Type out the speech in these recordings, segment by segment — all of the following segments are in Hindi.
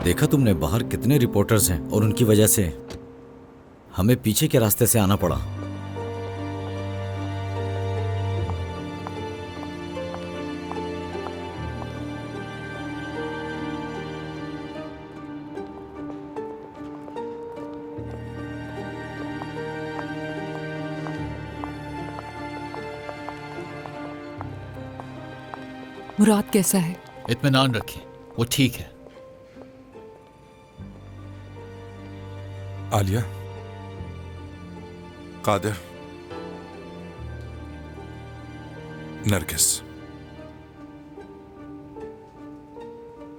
देखा तुमने बाहर कितने रिपोर्टर्स हैं और उनकी वजह से हमें पीछे के रास्ते से आना पड़ा। मुराद कैसा है? इत्मीनान रखें, वो ठीक है। आलिया, कादिर, नरगिस,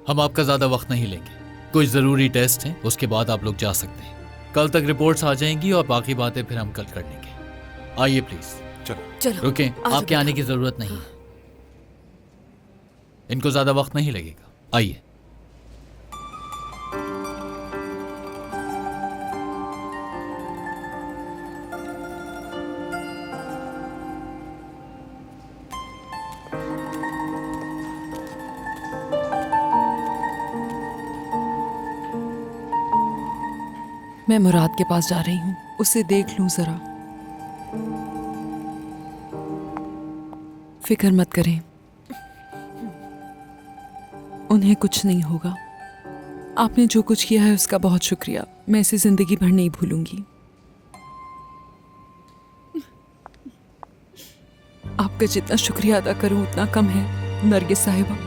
हम आपका ज्यादा वक्त नहीं लेंगे। कुछ जरूरी टेस्ट हैं, उसके बाद आप लोग जा सकते हैं। कल तक रिपोर्ट्स आ जाएंगी और बाकी बातें फिर हम कल कर लेंगे। आइए प्लीज। चलो रुकें, आपके आने की जरूरत नहीं है। इनको ज्यादा वक्त नहीं लगेगा। आइए। मैं मुराद के पास जा रही हूँ, उसे देख लूं जरा। फिक्र मत करें, उन्हें कुछ नहीं होगा। आपने जो कुछ किया है उसका बहुत शुक्रिया। मैं इसे जिंदगी भर नहीं भूलूंगी। आपका जितना शुक्रिया अदा करूं उतना कम है नरगिस साहिबा।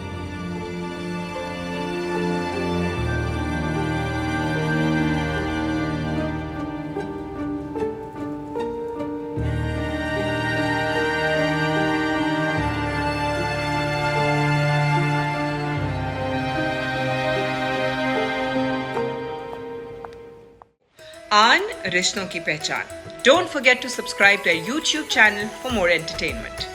आन रिश्तों की पहचान. Don't forget to subscribe to our YouTube channel for more entertainment.